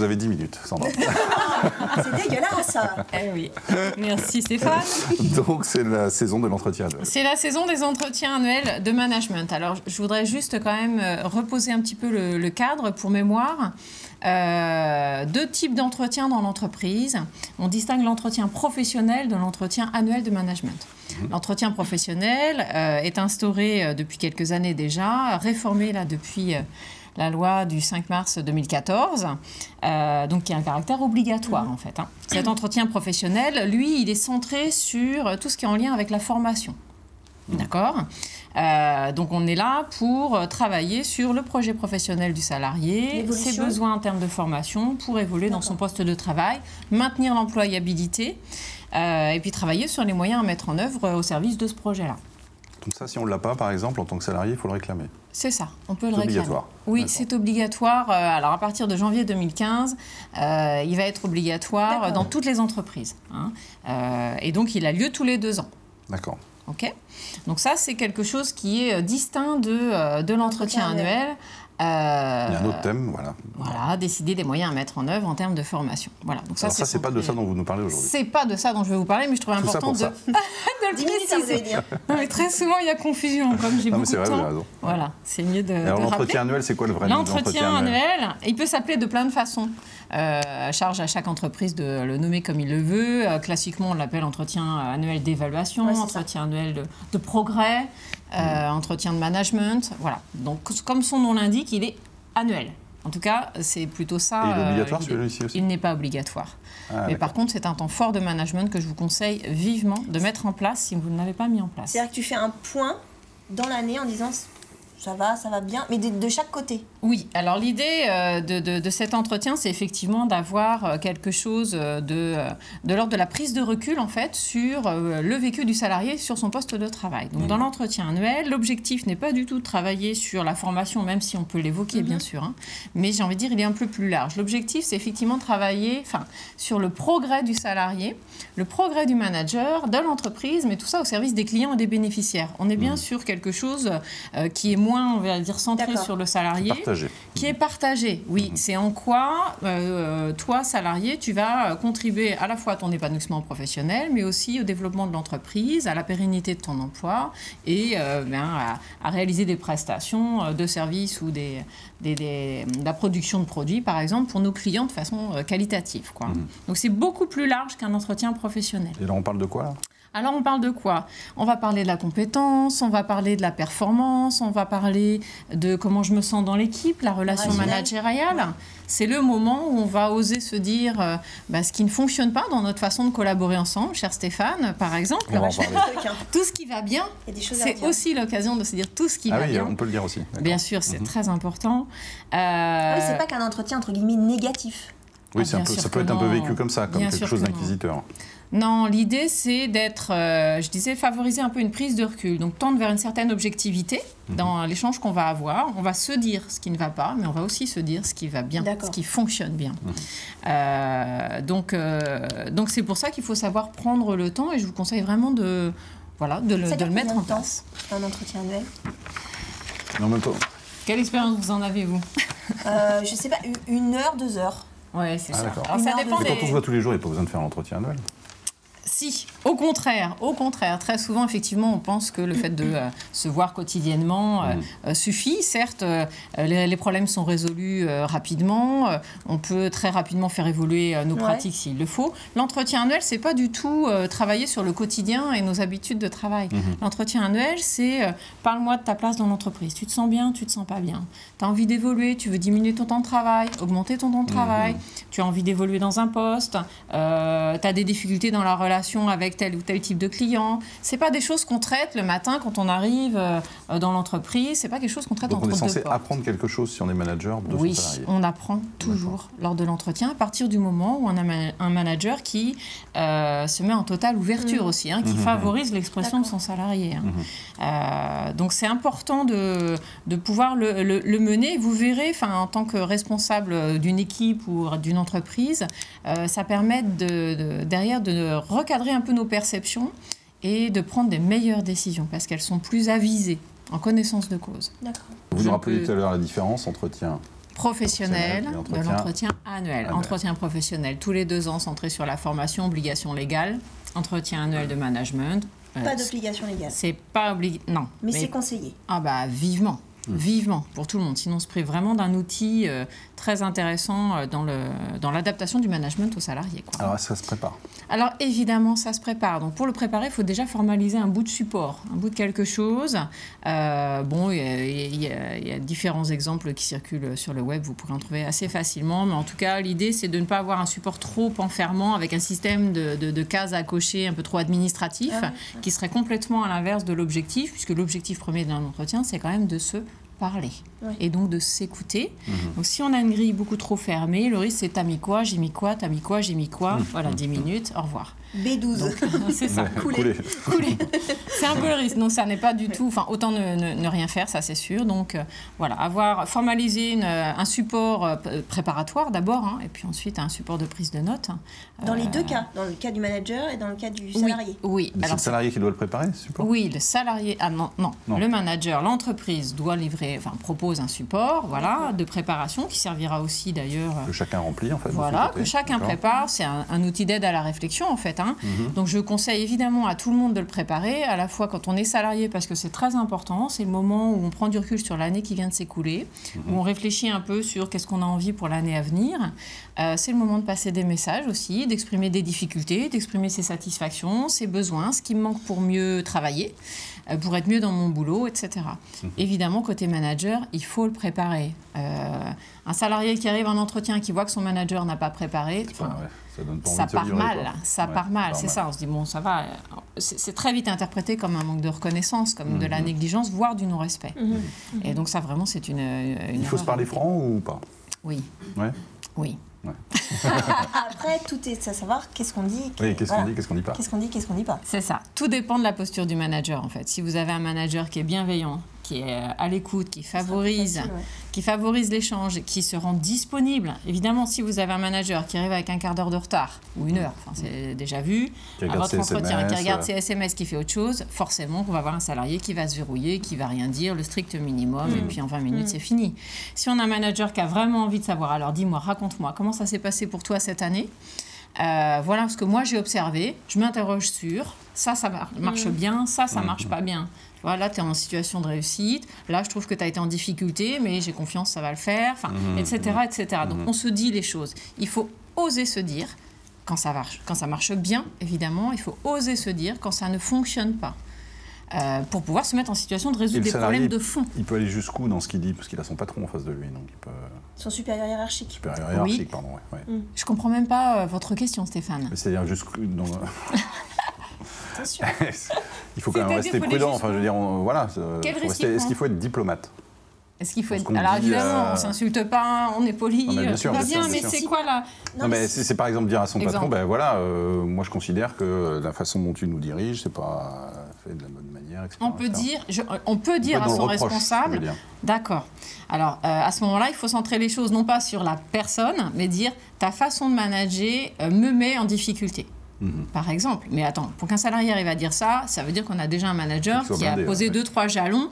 vous avez 10 minutes, Sandra. C'est dégueulasse. Eh oui. Merci Stéphane. Donc c'est la saison de l'entretien annuel. C'est la saison des entretiens annuels de management. Alors je voudrais juste quand même reposer un petit peu le cadre pour mémoire. Deux types d'entretiens dans l'entreprise. On distingue l'entretien professionnel de l'entretien annuel de management. L'entretien professionnel est instauré depuis quelques années déjà, réformé là depuis la loi du 5 mars 2014, donc qui a un caractère obligatoire en fait. Cet entretien professionnel, lui, il est centré sur tout ce qui est en lien avec la formation. D'accord ? Donc on est là pour travailler sur le projet professionnel du salarié, ses besoins en termes de formation pour évoluer dans son poste de travail, maintenir l'employabilité et puis travailler sur les moyens à mettre en œuvre au service de ce projet-là. Donc ça, si on ne l'a pas, par exemple, en tant que salarié, il faut le réclamer. C'est ça, on peut le réclamer. C'est obligatoire. Oui, c'est obligatoire. Alors à partir de janvier 2015, il va être obligatoire dans toutes les entreprises. Et donc il a lieu tous les 2 ans. D'accord. Ok. Donc ça, c'est quelque chose qui est distinct de l'entretien annuel. Il y a un autre thème, voilà. Voilà, décider des moyens à mettre en œuvre en termes de formation. Voilà. Donc alors ça, c'est pas de ça dont vous nous parlez aujourd'hui. C'est pas de ça dont je vais vous parler, mais je trouve important de le préciser. Non, mais très souvent, il y a confusion, comme j'ai beaucoup de temps. Vous avez raison. Voilà, c'est mieux de alors l'entretien annuel, c'est quoi le vrai nom? L'entretien annuel, il peut s'appeler de plein de façons. Charge à chaque entreprise de le nommer comme il le veut. Classiquement, on l'appelle entretien annuel d'évaluation, entretien annuel de progrès, entretien de management. Voilà. Donc, comme son nom l'indique, il est annuel. En tout cas, c'est plutôt ça. Et il est obligatoire celui-ci aussi? Il n'est pas obligatoire. Mais par contre, c'est un temps fort de management que je vous conseille vivement de mettre en place si vous ne l'avez pas mis en place. C'est-à-dire que tu fais un point dans l'année en disant ça va bien, mais de chaque côté. Oui, alors l'idée de cet entretien, c'est effectivement d'avoir quelque chose de l'ordre de la prise de recul, en fait, sur le vécu du salarié sur son poste de travail. Donc, dans l'entretien annuel, l'objectif n'est pas du tout de travailler sur la formation, même si on peut l'évoquer, bien sûr, mais j'ai envie de dire, il est un peu plus large. L'objectif, c'est effectivement de travailler sur le progrès du salarié, le progrès du manager, de l'entreprise, mais tout ça au service des clients et des bénéficiaires. On est bien sûr quelque chose qui est moins, on va dire, centré sur le salarié. Qui est partagé, oui. C'est en quoi, toi, salarié, tu vas contribuer à la fois à ton épanouissement professionnel, mais aussi au développement de l'entreprise, à la pérennité de ton emploi et à réaliser des prestations de services ou de la production de produits, par exemple, pour nos clients de façon qualitative, quoi. Donc, c'est beaucoup plus large qu'un entretien professionnel. Et là, on parle de quoi, là ? Alors, on parle de quoi? On va parler de la compétence, on va parler de la performance, on va parler de comment je me sens dans l'équipe, la relation managériale. C'est le moment où on va oser se dire ce qui ne fonctionne pas dans notre façon de collaborer ensemble, cher Stéphane, par exemple. Tout ce qui va bien, c'est aussi l'occasion de se dire tout ce qui va bien. On peut le dire aussi. Bien sûr, c'est très important. Oui, c'est pas qu'un entretien, entre guillemets, négatif. Oui, ça peut être un peu vécu comme ça, comme quelque chose d'inquisiteur. Non, l'idée, c'est d'être, je disais, favoriser un peu une prise de recul. Donc, tendre vers une certaine objectivité dans l'échange qu'on va avoir. On va se dire ce qui ne va pas, mais on va aussi se dire ce qui va bien, ce qui fonctionne bien. Donc, c'est pour ça qu'il faut savoir prendre le temps et je vous conseille vraiment de le mettre en place. Un entretien annuel. Mais en même temps... Quelle expérience vous en avez, vous? Je sais pas, 1 heure, 2 heures. Oui, c'est ça. Alors, ça dépend quand on se voit tous les jours, il n'y a pas besoin de faire l'entretien annuel. Si, au contraire. Très souvent, effectivement, on pense que le fait de se voir quotidiennement suffit. Certes, les problèmes sont résolus rapidement. On peut très rapidement faire évoluer nos pratiques s'il le faut. L'entretien annuel, c'est pas du tout travailler sur le quotidien et nos habitudes de travail. L'entretien annuel, c'est parle-moi de ta place dans l'entreprise. Tu te sens bien, tu te sens pas bien. Tu as envie d'évoluer, tu veux diminuer ton temps de travail, augmenter ton temps de travail. Tu as envie d'évoluer dans un poste. Tu as des difficultés dans la relation avec tel ou tel type de client. C'est pas des choses qu'on traite le matin quand on arrive dans l'entreprise. C'est pas quelque chose qu'on traite entre deux portes. Donc on est censé apprendre quelque chose si on est manager de son salarié. On apprend toujours lors de l'entretien à partir du moment où on a un manager qui se met en totale ouverture aussi, qui favorise l'expression de son salarié. Donc c'est important de pouvoir le mener. Vous verrez, en tant que responsable d'une équipe ou d'une entreprise, ça permet derrière de recadrer un peu nos perceptions et de prendre des meilleures décisions parce qu'elles sont plus avisées, en connaissance de cause. D'accord. Vous nous rappelez tout à l'heure la différence, entretien professionnel de l'entretien annuel. Entretien professionnel tous les 2 ans centré sur la formation, obligation légale, entretien annuel de management. Pas d'obligation légale. C'est pas obligatoire, non. Mais c'est conseillé. Ah bah vivement. Vivement, pour tout le monde. Sinon, on se prive vraiment d'un outil très intéressant dans l'adaptation du management aux salariés, quoi. Alors, ça se prépare? Alors, évidemment, ça se prépare. Donc, pour le préparer, il faut déjà formaliser un bout de support, un bout de quelque chose. Bon, il y a différents exemples qui circulent sur le web. Vous pourrez en trouver assez facilement. Mais en tout cas, l'idée, c'est de ne pas avoir un support trop enfermant avec un système de cases à cocher un peu trop administratif, qui serait complètement à l'inverse de l'objectif, puisque l'objectif premier d'un entretien, c'est quand même de se parler et donc de s'écouter. Donc si on a une grille beaucoup trop fermée, le risque c'est t'as mis quoi, j'ai mis quoi, t'as mis quoi, j'ai mis quoi, voilà, 10 minutes, au revoir. B12. C'est ça, couler. C'est un peu le risque, donc ça n'est pas du tout, enfin autant ne rien faire, ça c'est sûr. Donc voilà, avoir formalisé un support préparatoire d'abord, hein, et puis ensuite un support de prise de notes. Dans les 2 cas, dans le cas du manager et dans le cas du salarié. Oui. C'est le salarié qui doit le préparer, ce support? Oui, le salarié, non, le manager, l'entreprise doit livrer, enfin propose un support, voilà, de préparation qui servira aussi d'ailleurs. Que chacun remplit en fait. Voilà, que chacun prépare, c'est un outil d'aide à la réflexion en fait. Donc je conseille évidemment à tout le monde de le préparer, à la fois quand on est salarié parce que c'est très important, c'est le moment où on prend du recul sur l'année qui vient de s'écouler, où on réfléchit un peu sur qu'est-ce qu'on a envie pour l'année à venir. C'est le moment de passer des messages aussi, d'exprimer des difficultés, d'exprimer ses satisfactions, ses besoins, ce qui me manque pour mieux travailler, pour être mieux dans mon boulot, etc. Évidemment, côté manager, il faut le préparer. Un salarié qui arrive en entretien, qui voit que son manager n'a pas préparé, ça part mal, c'est ça. On se dit, bon, ça va. C'est très vite interprété comme un manque de reconnaissance, comme de la négligence, voire du non-respect. Et donc ça, vraiment, c'est une il faut se parler franc ou pas? Oui. Ouais. Oui. Ouais. Après, tout est à savoir qu'est-ce qu'on dit. Oui, qu'est-ce qu'on dit, qu'est-ce qu'on dit pas. Qu'est-ce qu'on dit, qu'est-ce qu'on dit pas. C'est ça. Tout dépend de la posture du manager, en fait. Si vous avez un manager qui est bienveillant, qui est à l'écoute, qui favorise l'échange, qui se rend disponible. Évidemment, si vous avez un manager qui arrive avec un quart d'heure de retard, ou 1 heure, enfin, c'est déjà vu, à votre entretien, qui regarde ses SMS, qui fait autre chose, forcément qu'on va avoir un salarié qui va se verrouiller, qui va rien dire, le strict minimum, et puis en 20 minutes, c'est fini. Si on a un manager qui a vraiment envie de savoir, alors dis-moi, raconte-moi, comment ça s'est passé pour toi cette année? Voilà ce que moi j'ai observé, je m'interroge sur ça marche bien, ça marche pas bien. Voilà, tu es en situation de réussite, là je trouve que tu as été en difficulté, mais j'ai confiance, ça va le faire, etc., etc. Donc on se dit les choses. Il faut oser se dire quand ça marche bien, évidemment, il faut oser se dire quand ça ne fonctionne pas. Pour pouvoir se mettre en situation de résoudre des problèmes de fond. Il peut aller jusqu'où dans ce qu'il dit, parce qu'il a son patron en face de lui, donc il peut... Son supérieur hiérarchique. Supérieur hiérarchique, pardon, ouais. Je comprends même pas votre question, Stéphane. C'est-à-dire jusqu'où... Attention. Il faut quand même rester prudent, enfin je veux dire, voilà. Est-ce qu'il faut être diplomate? Est-ce qu'il faut être... Alors évidemment, on ne s'insulte pas, on est poli, tout va bien, mais c'est quoi là? Non, mais c'est par exemple dire à son patron, ben voilà, moi je considère que la façon dont tu nous diriges, c'est pas fait de la bonne manière, etc. On peut dire à son responsable, d'accord. Alors à ce moment-là, il faut centrer les choses non pas sur la personne, mais dire ta façon de manager me met en difficulté. Par exemple. Mais attends, pour qu'un salarié arrive à dire ça, ça veut dire qu'on a déjà un manager qui a posé 2-3 jalons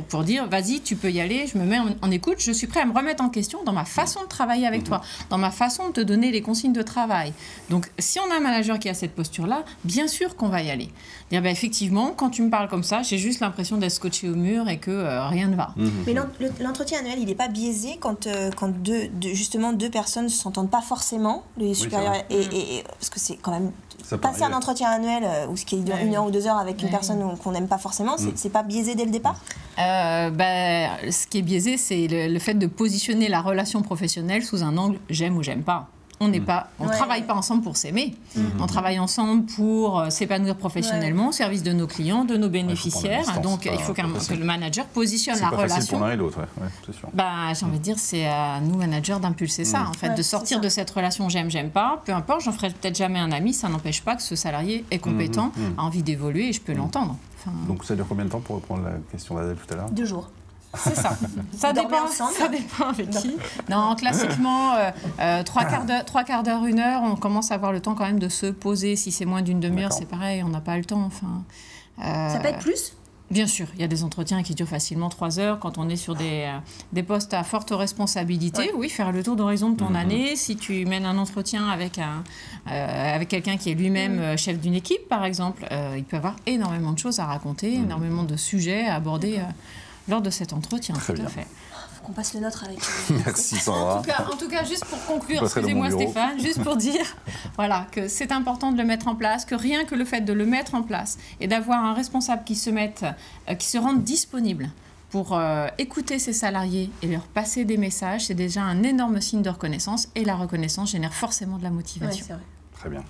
pour dire vas-y, tu peux y aller, je me mets en écoute, je suis prêt à me remettre en question dans ma façon de travailler avec toi, dans ma façon de te donner les consignes de travail. Donc, si on a un manager qui a cette posture-là, bien sûr qu'on va y aller. Dire, effectivement, quand tu me parles comme ça, j'ai juste l'impression d'être scotché au mur et que rien ne va. Mais l'entretien annuel, il n'est pas biaisé quand justement deux personnes ne s'entendent pas forcément, les supérieurs, parce que c'est quand même... Passer un entretien annuel ou ce qui est 1 heure ou 2 heures avec une personne qu'on n'aime pas forcément, c'est pas biaisé dès le départ? Ce qui est biaisé, c'est le fait de positionner la relation professionnelle sous un angle j'aime ou j'aime pas. On n'est pas, on travaille pas ensemble pour s'aimer. On travaille ensemble pour s'épanouir professionnellement au service de nos clients, de nos bénéficiaires. Donc il faut que le manager positionne la relation. C'est pas facile pour l'un et l'autre, c'est sûr. J'ai envie de dire, c'est à nous managers d'impulser ça, en fait, de sortir de cette relation j'aime pas. Peu importe, j'en ferai peut-être jamais un ami. Ça n'empêche pas que ce salarié est compétent, a envie d'évoluer et je peux l'entendre. Donc ça dure combien de temps pour reprendre la question d'Adèle tout à l'heure? 2 jours. C'est ça. Ça dépend avec qui. Non, classiquement, 3 quarts d'heure, 1 heure, on commence à avoir le temps quand même de se poser. Si c'est moins d'une demi-heure, c'est pareil, on n'a pas le temps. Ça peut être plus? Bien sûr, il y a des entretiens qui durent facilement 3 heures quand on est sur des postes à forte responsabilité. Oui, faire le tour d'horizon de ton année. Si tu mènes un entretien avec quelqu'un qui est lui-même chef d'une équipe, par exemple, il peut avoir énormément de choses à raconter, énormément de sujets à aborder lors de cet entretien. Très tout à bien. fait. Qu'on passe le nôtre avec. Merci Sandra. En tout cas, juste pour conclure, excusez-moi Stéphane, juste pour dire voilà, que c'est important de le mettre en place, que rien que le fait de le mettre en place et d'avoir un responsable qui se rende disponible pour écouter ses salariés et leur passer des messages, c'est déjà un énorme signe de reconnaissance et la reconnaissance génère forcément de la motivation. Ouais, c'est vrai. Très bien.